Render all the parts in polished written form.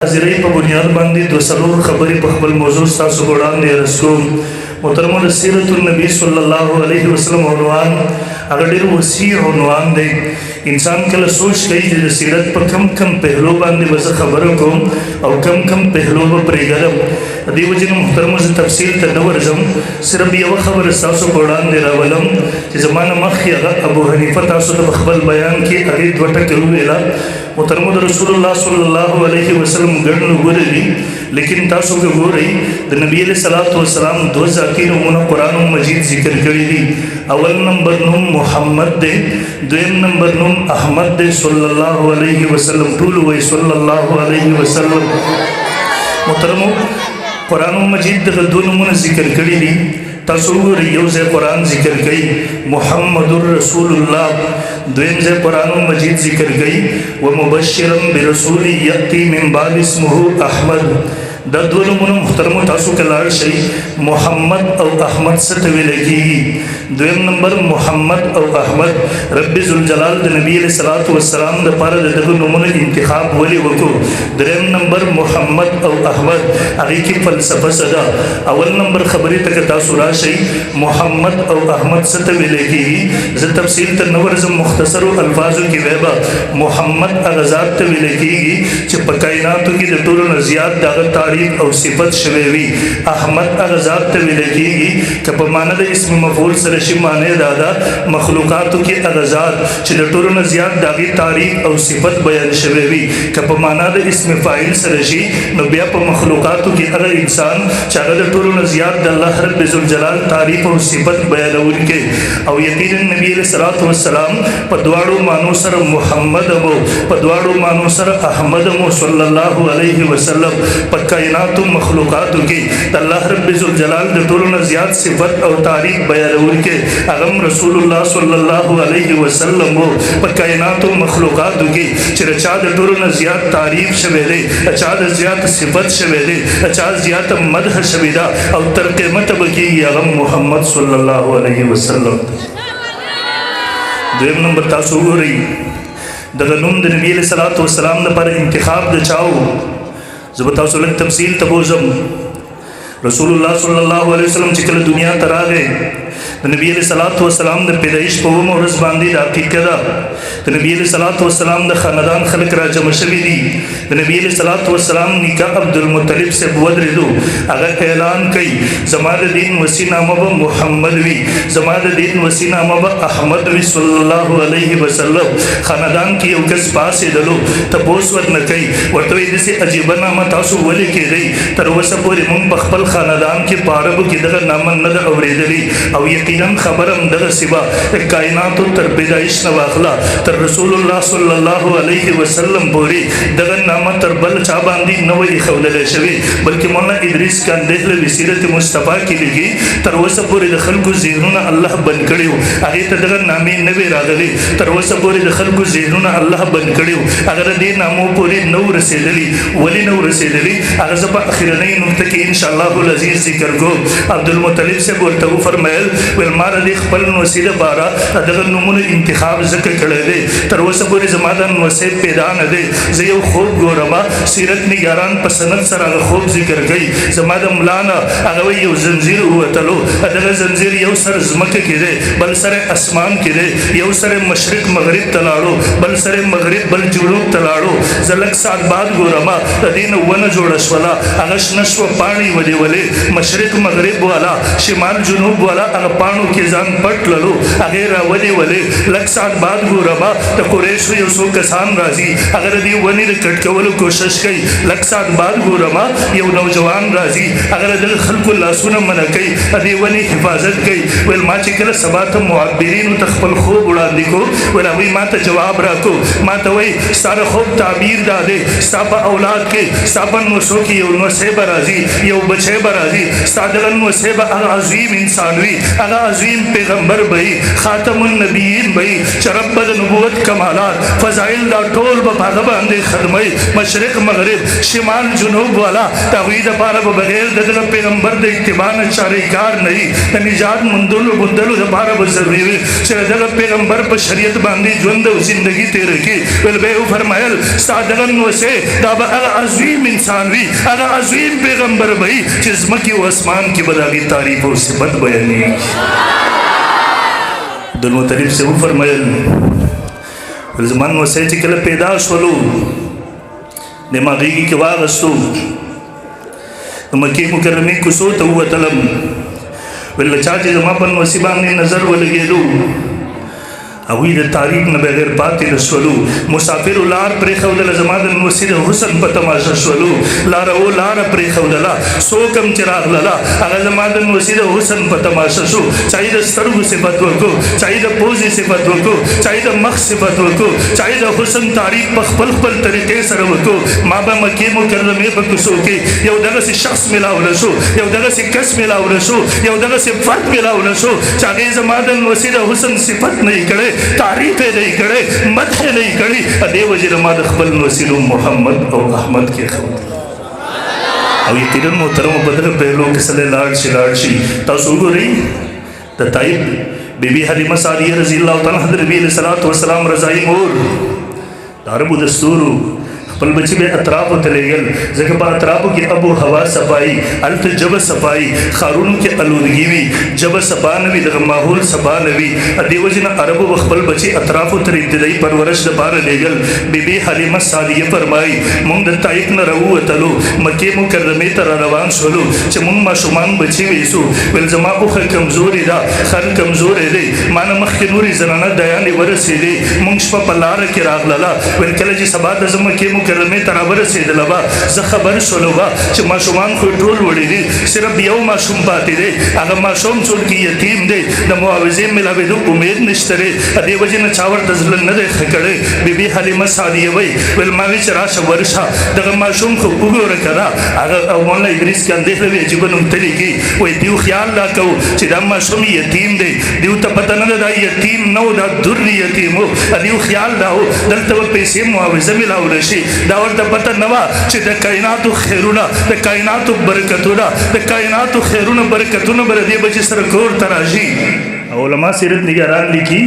حاضرۍ په بنیاد باندې دو څلور خبرې په خپل موضوع ستاسو په وړاندې عرض کوم. محترمو، د سیرت النبي صلی الله علیه وسلم عنوان هغه ډېر وسیع عنوان دی. انسان کله سوچ کوي چې د سیرت په کم کم پهلو باندې به زه خبره کوم او کم کم پهلو به پرېږدم. د دې وجې نه محترمو زه تفصیل ته نه ورځم، صرف یوه خبره ستاسو په وړاندې راولم چې زما نه مخکې هغه ابو حنیفه تاسو ته په خپل بیان کې هغې دوه ټکې وویله. محترمو، د رسول الله صلی الله علیه وسلم ګڼ نومونه دي، لیکن تاسو که ګورئ د نبي علیه صلات وسلام دوه ذاتي نومونه قرآن مجید ذکر کړي دي. اول نمبر نوم محمد دی، دویم نمبر نوم احمد دی صلی الله علیه وسلم. ټول وایي صلی الله علیه وسلم. محترمو، قرآن مجید دغه دوه نومونه ذکر کړي دي. تاسو وګورئ، یو ځای قرآن ذکر کوي محمد رسول الله، دویم ځای قرآن مجید ذکر کوي ومبشرا برسول یأتی من بعد اسمه احمد. دا دوه نومونه محترمو تاسو که لاړ شئ محمد او احمد څه ته ویل کېږي. دویم نمبر محمد او احمد، رب ذوالجلال د نبي علیه صلات وسلام دپاره د دغه نومونو انتخاب ولې وکړو. دریم نمبر محمد او احمد، هغې کې فلسفه څه ده. اول نمبر خبرې ته که تاسو راشئ محمد او احمد څه ته ویلی کېږي، زه تفصیل ته نه ورځم، مختصرو الفاظو کې ویبه محمد هغه ذات ته ویلی کېږي چې په کائناتو کې د ټولو نه زیات د هغه تعریف او صفت شوی وي. احمد هغه ذات ته ویلی کېږي که په معنی د اسم مفعول سره شي، معنی دا ده مخلوقاتو کې هغه ذات چې د ټولو نه زیات د هغې تعریف او صفت بیان شوی وي. که په معنی د اسم فاعل سره شي، نو بیا په مخلوقاتو کې هغه انسان چې هغه د ټولو نه زیات د الله رب ذوالجلال تعریف او صفت بیانونکی. او یقینا نبی علیه صلات وسلام په دواړو معنو سره محمد مو، په دواړو معنو سره احمد مو صلی الله علیه وسلم. په کائناتو مخلوقاتو کې د الله رب ذوالجلال د ټولو نه زیات صفت او تعریف بیانونکی هغه رسول الله صلی الله علیه وسلم وو. په کائناتو مخلوقاتو کې چې د چا د ټولو نه زیات تعریف شوی دی، د چا د زیات صفت شوی دی، د چا زیاته مدح شوې ده او تر قیامته به کېږي هغه محمد صلی الله علیه وسلم. دویم نمبر تاسو وګورئ، دغه نوم د نبي علیه صلات وسلام لپاره انتخاب د چا و. زه به تاسو لږ تفصیل ته بوځم. رسول الله صلی الله علیه وسلم چې کله دنیا ته راغی، د نبی علیه صلات وسلام د پیدایش په اومه ورځ باندې د عقیقه ده. د نبی علیه صلات وسلام د خاندان خلک را جمع شوي دي. د نبی علیه صلات وسلام نیکه عبدالمطلب صاحب ودرېدو، هغه اعلان کوي زما د دین وصي نامه به محمد وي، زما د دین وصي نامه به احمد وي صلی الله علیه وسلم. خاندان کې یو کس پاسېدلو، تپوس ورنه کوي، ورته وایي داسې عجیبه نامه تاسو ولې کېدئ؟ تر اوسه پورې موږ په خپل خاندان کې په عربو کې دغه نامه نه ده اورېدلې. او یقینا خبرم دغسې به د کائناتو تر پیدایش نه واخله تر رسول الله صلی الله علیه وسلم پورې دغه نامه تر بل چا باندې نه وه ایښودلی شوې، بلکې مولانا ادریس کاندهله سیرت مصطفی کې لیکي تر اوسه پورې د خلکو ذهنونه الله بند کړي وو، هغې ته دغه نامې نه وې راغلې. تر اوسه پورې د خلکو ذهنونه الله بند کړي وو، هغه د دې نامو پورې نه و رسېدلي. ولې نه و رسېدلي؟ هغه زه په اخرنۍ نقطه کې انشاءالله العزیز ذکر کوم. عبدالمطلب صاحب ورته وفرمیل ویل ما د دې خپل نوسۍ دپاره دغه نومونو انتخاب ځکه کړی دی، تر اوسه پورې زما دا نوسۍ پیدا نه دی. زه یو خوب ګورم، سیرت نګاران په سند سره هغه خوب ذکر کوي. زما د ملا نه هغه وایي یو زنځیر ووتلو، دغه زنځیر یو سر ځمکه کې دی، بل سر اسمان کې دی، یو سر مشرق مغرب ته لاړو، بل سر مغرب بل جنوب ته لاړو. زه لږ ساعت بعد ګورم، د دې نه ونه جوړه شوله، هغه شنه شوه، پاڼې ونیولې، مشرق مغرب والا شمال جنوب والا هغه پاڼو کې ځان پټ للو، هغې راونیولې. لږ ساعت بعد ګورم د قریشو یو څو کسان راځي، هغه د دې ونې د کټ کولو کوشش کوي. لږ ساعت بعد ګورم یو نوجوان راځي، هغه د دغه خلکو لاسونه منع کوي، د دې ونې حفاظت کوي. ویل ما چې کله سبا ته معبرینو ته خپل خوب وړاندې کو، ویل هغوی ما ته جواب راکړو، ما ته وایي ستا د خوب تعبیر دا دی، ستا په اولاد کې ستا په نوسو کې یو نوسی به راځي، یو بچی به راځي، ستا دغه نوسی به هغه عظیم انسان وي، هغه عظیم پیغمبر بھئی خاتم النبیین بھئی شرب د نبوت کمالات فضائل دا ټول په هغه باندې خدمت مشرق مغرب شمال جنوب والا توحید لپاره بغیر د پیغمبر د اتباع نه چاري کار نه د نجات مندلو بدلو لپاره ضروري وي چې د پیغمبر په شریعت باندې ژوند او زندگی تیر کی ول به فرمایل صادقن وسه دا هغه عظیم انسان وي هغه عظیم پیغمبر وي چې زمکي او اسمان کې بداغي تعریف او صفت بیانې د مطلب سے فرمایل زمان وسه چې کله پیدا شولو دماغی کې واغستو مکه مکرمه کوسو ته وتلم ول چا چې زما په نصیبان نظر ولګېدو اوی د تاریخ نه بغیر پاتې رسولو مسافر لار پرې خودل زمادن وسید حسن په تماشا شولو لار او لار پرې خودلا سو کم چراغ لالا هغه زمادن وسید حسن په تماشا شو چای د سترګو صفات ورکو چای د پوزي صفات ورکو چای د مخ صفات ورکو چای د حسن تعریف په خپل طریقې سره ورکو ما به مکه مکرمه په کوسو کې یو دغه شخص ملاو شو یو دغه کس ملاو شو یو دغه فرد ملاو شو چې زمادن وسید حسن صفات نه کړي تعریف نہیں کرے مدح نہیں کری ادے وجہ ما خپل وسیل محمد او احمد کے خبر او یقینا محترم بدر پہلو کے صلی لاڑ شي تاسو ګورئ د طيب بیبي حلیمه سعدیه رضی الله تعالی حضرت نبی علیہ الصلوۃ والسلام رضای مور عربو دستور خپل بچی به اطراف ته لګل ځکه په اطرافو کې ابو هوا صفائی الف جب صفائی خارونو کې الودگی وی جب صفا نوی دغه ماحول صفا نوی دیو جن عربو خپل بچی اطرافو ته ابتدایي پرورش د بار لګل بیبي حلیمه سعدیه فرمای مونږ د طائف نه راووتلو مکه مکرمه ته روان شولو چې مونږ ماشومان بچی وېسو ول زما اوخه کمزوري دا خر کمزوري دی مان مخکې نوري زنانه دایانې ورسېدې مونږ شپه په لار کې راغله ول کله چې سبا د زمکه کرمه ترابر رسیدل با زه خبر شولو با چې ماشومان خو ټول وړي دي صرف یو ماشوم پاتې دی هغه ماشوم څوک یتیم دی د معاوضې ملاوېدو امید نشته دی دې وجې نه چا ورته زړه نه دی ښه کړی بیبي حلیمه سعدیه وایي ول ما وی چې راشه ورشه دغه ماشوم خو وګوره که نه هغه مولانا ادریس کاندهله وی عجیبه نوم تلي کړي وایي دیو خیال را کوو چې دا ماشوم یتیم دی دیو ته پته نه ده دا یتیم نه و دا در یتیم و دیو خیال دا و دلته به پیسې معاوضه ملاولی شي دا ورته پته نه وه چې د کائناتو خیرونه د کائناتو برکتونه د کائناتو خیرونه برکتونه به د دې بچي سره کور ته راځي علما سیرت نگاران لیکي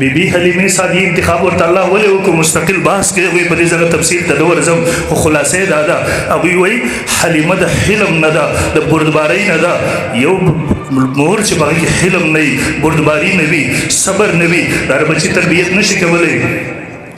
بیبي حلیمه سعدیه انتخاب ورته الله ولې وکړو مستقل بحث کې وایي په دې ځای تفصیل ته نه ورځم خو خلاصې دا ده هغوی وایي حلیمه د حلم نه ده د بردبارۍ نه ده یو مور چې په هغې کې حلم نه وي بردباري نه وي صبر نه وي دا د بچي تربیت نشي کولی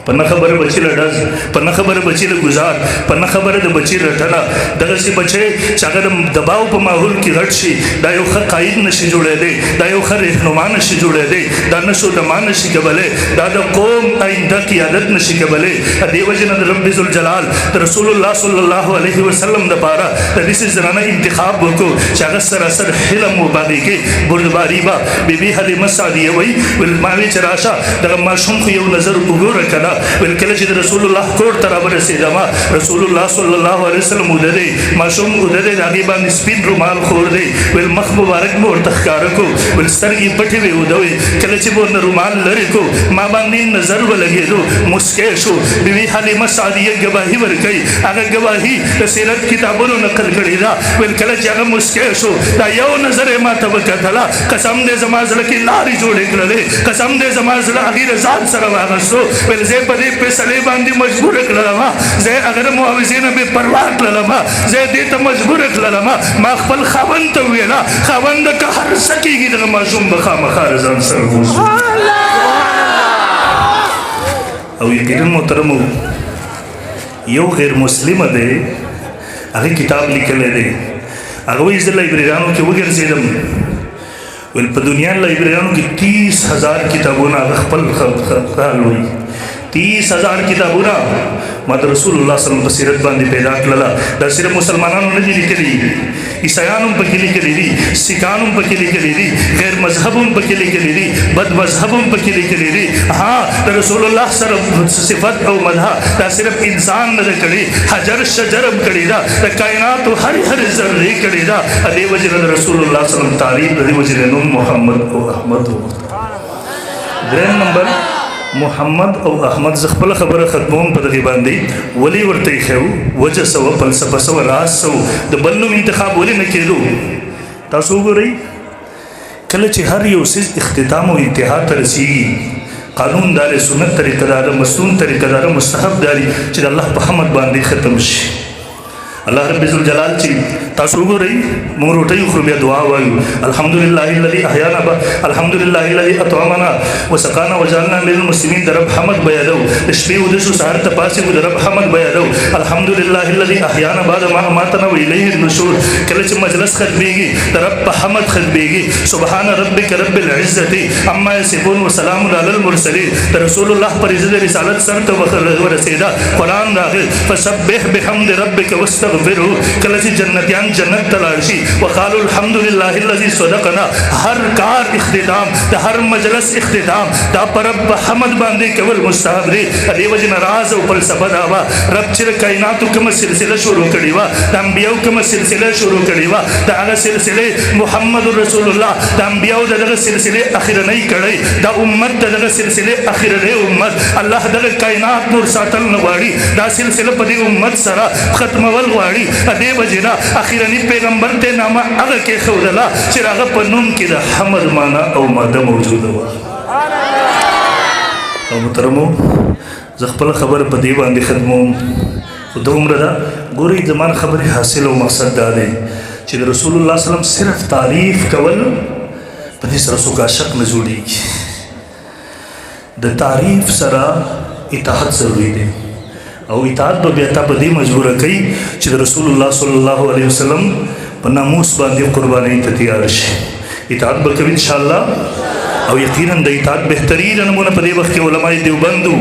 په نه خبره بچی له ډز په نه خبره بچی له گزار په نه خبره د بچی رټنه دغسې بچی چې هغه د دباو په ماحول کې غټ شي دا یو ښه قاید نشي جوړېدی دا یو ښه رهنما نشي جوړېدی دا نشو دما نشي کولی دا د قوم آینده قیادت نشي کولی دې وجې نه د رب ذوالجلال د رسول الله صلی الله علیه وسلم دپاره د داسې زنانه انتخاب وکړو چې هغه سراسر حلم و باندې کې بردباري به بیبي حلیمه سعدیه وایي ول ما وی چې راشه دغه ماشوم خو یو نظر وګوره که نه ول کله چې د رسول الله کور ته راورسېدم رسول الله صلی الله علیه وسلم ودرې ماشوم ودرې د هغې باندې سپین رومال خور دی ول مخ مبارک به ورته ښکاره کړو ول سترګې پټې وې ودوې کله چې به ورنه رومال لرې کړو ما باندې نظر ولګېدو مسکی شو بیبي حلیمه سعدیه ګواهي ورکوي هغه ګواهي د سیرت کتابونو نقل کړې ده ول کله چې هغه مسکی شو دا یو نظر یې ما ته وکتله قسم دی زما زړه کې لارې جوړې کړلې قسم دی زما زړه هغې د ځان سره واخیستو ول زه په دې فیصلې باندې مجبور کړلم زه هغه د معاوضې نه بې پروا کړلم زه دې ته مجبور کړلم ما خپل خاوند ته وویله خاونده که هر څه کېږي دغه ماشوم به خامخا د ځان سره بوځو او یقینا محترمو یو غیر مسلمه دی هغې کتاب لیکلی دی هغه وایي زه لایبرریانو کې وګرځېدم ول په دنیا لایبرریانو کې 30,000 کتابونه هغه خپل خیال وایي 30,000 کتابونه ما د رسول الله صلی الله علیه وسلم په سیرت باندې پیدا کړله دا صرف مسلمانانو نه دي لیکلي عیسایانو پکې لیکلي دي، سکانو پکې لیکلي دي، غیر مذهبو پکې لیکلي دي، بد مذهبو پکې لیکلي دي. ها د رسول الله سره صفت او مدح دا صرف انسان نه کړي، حجر شجر هم کړي دا، د کائنات هر ذره کړي دا. دې وجه د رسول الله صلی الله علیه وسلم تعریف د دې وجه نوم محمد او احمد و. دریم نمبر محمد او احمد ز خپل خبره ختموم په دغه باندې ولی ورته خو وجه سو فلسفه سو راز سو د بلنو انتخاب ولی نه کېدو. تاسو وګورئ کله چې هر یو سیز اختتام او انتها ته رسیږي، قانون دار سنت طریقه دار مسنون طریقه دار مستحب داري چې الله په حمد باندې ختم شي. الله رب الجلال چې تاسو وګورئ موږ روټي خو بیا دعا وایو الحمدلله الذي احيانا الحمدلله الذي اطعمنا وسقانا وجعلنا من المسلمين. درب حمد بیانو شپې و د شو سحر ته پاسې و درب حمد بیانو الحمدلله الذي احيانا بعد ما اماتنا واليه النشور. کله چې مجلس ختميږي درب په حمد ختميږي سبحان ربك رب العزه عما يصفون وسلام على المرسلين. رسول الله پر عزت رسالت سر ته ورسېدا قران راغی فسبح بحمد ربك واستغفره. کله چې جنتیان جنت تلاړ شي وقالوا الحمد لله الذي صدقنا. هر کار اختتام د هر مجلس اختتام دا پر رب حمد باندې کول مستحب دی. دې وجه ناراض او فلسفه دا وا رب چې کائنات کوم سلسله شروع کړي وا د انبیو کوم سلسله شروع کړي وا دا هغه سلسله محمد رسول الله د انبیو دغه سلسله اخیرنۍ کړي دا امت دغه سلسله اخیرنۍ امت الله دغه کائنات نور ساتل نه غواړي دا سلسله په دې امت سره ختمول غواړي. دې وجه نه اخیرنی پیغمبر ته نامه هغه کې خودلا چې هغه په نوم کې د حمد معنا او ماده موجوده و. او محترمو زه خپل خبر په دې باندې ختموم خو دومره ده ګورئ زمان خبرې حاصل او مقصد دا دی چې د رسول الله صلی الله علیه وسلم صرف تعریف کول په دې سره څوک عاشق نه جوړېږي. د تعریف سره اطاعت ضروري دی او اطاعت به بیا تا په دې مجبوره کوي چې د رسول الله صلی الله علیه وسلم په ناموس باندې قربانۍ ته تیار شي. اطاعت به کوي انشاءالله او یقینا د اطاعت بهترین نمونه په دې وخت کې علماء دیوبندو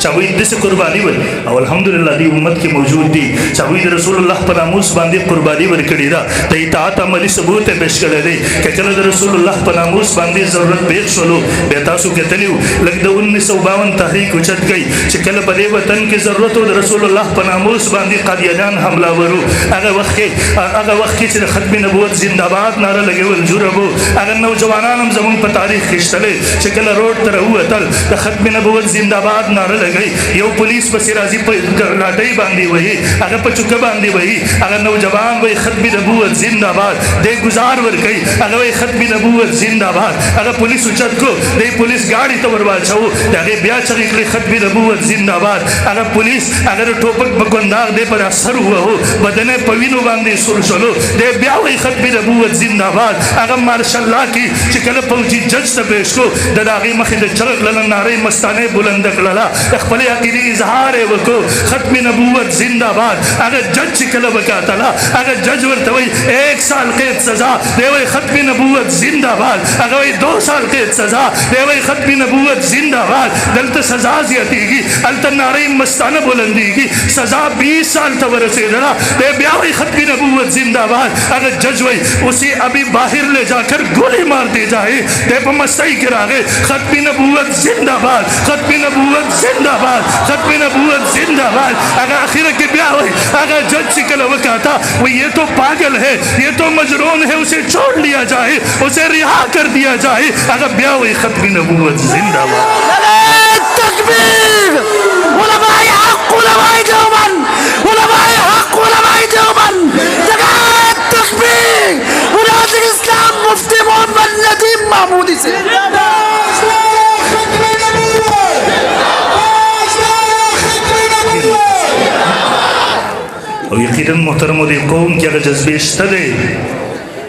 چې هغوی داسې قرباني ور او الحمدلله دې امت کې موجود دي چې هغوی د رسول الله په ناموس باندې قرباني ورکړې ده. د اطاعت عملي ثبوت یې پیش کړی دی. که کله د رسول الله په ناموس باندې ضرورت پیښ شولو بیا تاسو کتلي وو لږ د 1952 تحریک اوچت کوي چې کله په دې وطن کې ضرورت و د رسول الله په ناموس باندې قادیانیان حملاور وو هغه وخت کې چې د ختم نبوت زنده باد نعره لګول جرم وو هغه نوجوانان هم زموږ په تاریخ کې چې کله روډ ته راووتل د ختم نبوت زنده باد نعره لګئ یو پولیس پسې راځي په لاټۍ باندې وایي هغه په چوکه باندې وایي هغه نوجوان وایي ختم نبوت زنده باد دې ګزار ورکوي هغه وایي ختم نبوت زنده باد هغه پولیس اوچت کو دې پولیس ګاډي ته ور واچوو د هغې بیا چغې کړې ختم نبوت زنده باد هغه پولیس هغه د ټوپک په ګونداغ دې پر سر ووهو بدن یې په وینو باندې سور شولو دې بیا وایي ختم نبوت زنده باد هغه مارشالله کې چې کله فوجي جج ته پیش کو د هغې مخې د چغ کړله نارې مستانې بلنده کړله د خپلې عقیدې اظهار یې وکړو ختم نبوت زنده باد هغه جج چې کله وکاتله هغه جج ورته وایي 1 سال قید سزا دی وایي ختم نبوت زنده باد هغه وایي 2 سال قید سزا دی وایي ختم نبوت زنده باد دلته سزا زیاتېږي هلته نارې مستانه بلندېږي سزا 20 سال ته ورسېدله دی بیا وایي ختم نبوت زنده باد هغه جج وایي اسے ابھی باہر لے جا کر گولی مار دی جائے دی په مستۍ کې راغی ختم نبوت زندہ باد ختم نبوت زندہ باد ختم نبوت زندہ باد اگر آخر کے بیا ہوئی اگر جج سے کل وکاتا وہ یہ تو پاگل ہے یہ تو مجنون ہے اسے چھوڑ لیا جائے اسے رہا کر دیا جائے اگر بیا ہوئی ختم نبوت زندہ باد تکبیر علماء حق علماء دیوبند علماء حق علماء دیوبند تکبیر ولاد الاسلام مفتی محمد ندیم محمودی سے او یقینا محترمو دی قوم کې هغه جذبې شته دی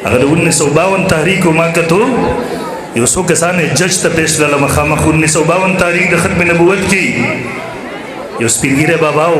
هغه د 1952 تحریک ما کتو یو څو کسان جج ته پیش کړل مخامخ 1952 تاریخ د ختم نبوت کې یو سپینګیره بابا و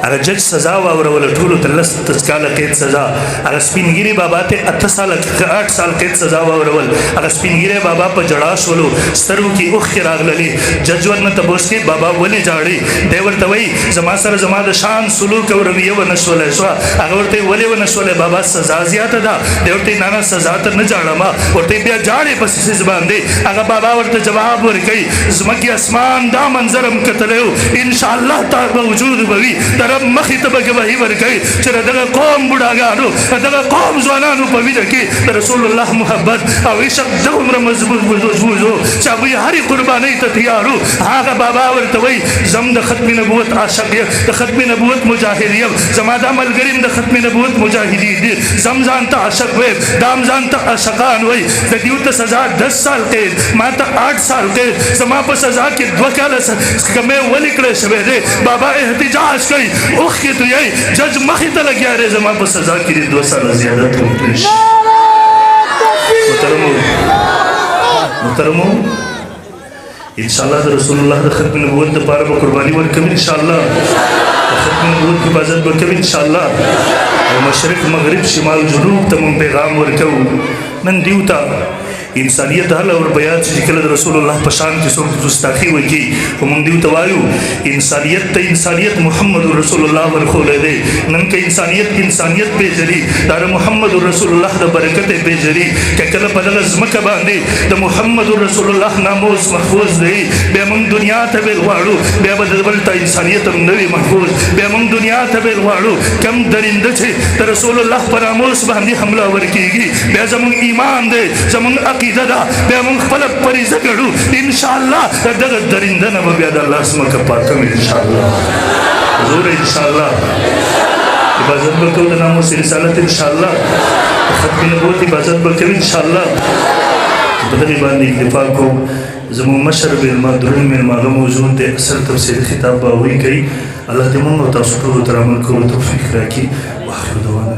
هغه جج سزا واوروله ټولو ته 10 کاله قید سزا. هغه سپینګیري بابا ته 8 سال قید سزا واورول. هغه سپینګیري بابا په جړا شولو سترګو کې اوښکې راغللې. جج ورنه تپوس کوي بابا ولې جاړې؟ دی ورته وایي زما سره زما د شان سلوک او رویه ونه شولی شوه. هغه ورته ولې ونه شولی بابا سزا زیاته ده. دی ورته نه نه سزا ته نه جاړم. ورته بیا جاړې په څیز باندې. هغه بابا ورته جواب ورکوي ځمکې اسمان دا منظر هم کتلی و انشاءالله تا به وجود به وي د رب مخې ته به ګواهي ورکوي چې د دغه قوم بوډاګانو د دغه قوم ځوانانو په وینه کې د رسول الله محبت او عشق دومره مضبوط و چې هغوی هرې قربانۍ ته تیار و. هغه بابا ورته وایي زم د ختم نبوت عاشق یم د ختم نبوت مجاهد یم زما دا ملګري د ختم نبوت مجاهدین دي. زم ځان ته عاشق ویم دام ځان ته عاشقان وایي. د دیو ته سزا 10 سال قید ما ته 8 سال قید. زما په سزا کې 2 کاله کمې ولې کړی شوی دی. بابا احتجاج کوي اوښکې تویوي جج مخې ته لګیا دی زما په سزا کې 2 ساله زیادت وکړي. محترمو انشاءالله د رسول الله د ختم نبوت دپاره به قرباني ورکوي انشاءالله. د ختم نبوت حفاظت به کوي انشاءالله. او مشرق مغرب شمال جنوب ته مونږ پیغام ورکوو. نن دیو ته انسانیت حل اور بیان چې کله د رسول الله په شان کې څوک ګستاخي وکړي خو موږ دیو ته وایو انسانیت ته انسانیت محمد رسول الله ورکولی دی. نن که انسانیت پیژني دا د محمد رسول الله د برکت پیژني. که کله په دغه ځمکه باندې د محمد رسول الله ناموس محفوظ دی بیا موږ دنیا ته بې غواړو بیا به بل ته انسانیت هم نه وي محفوظ. بیا موږ دنیا ته بې غواړو کم درنده چې د رسول الله په ناموس باندې حمله ورکېږي بیا زموږ ایمان دی زموږ عقیده ده بیا موږ خپله فریضه ګڼو انشاءالله د دغه درنده نه به بیا د الله ځمکه پاکه وي انشاءالله. حضور انشاءالله حفاظت به کوو د ناموس رسالت انشاءالله. د ختم نبوت حفاظت به کوي انشاءالله. په دغې باندې اکتفا کوو. زموږ مشر مېلمه دروند مېلمه هغه موجود دی اصل تفسیري خطاب به هغوی کوي. الله دې موږ او تاسو ټولو ته عمل کولو توفیق راکړي. واخر دعوانا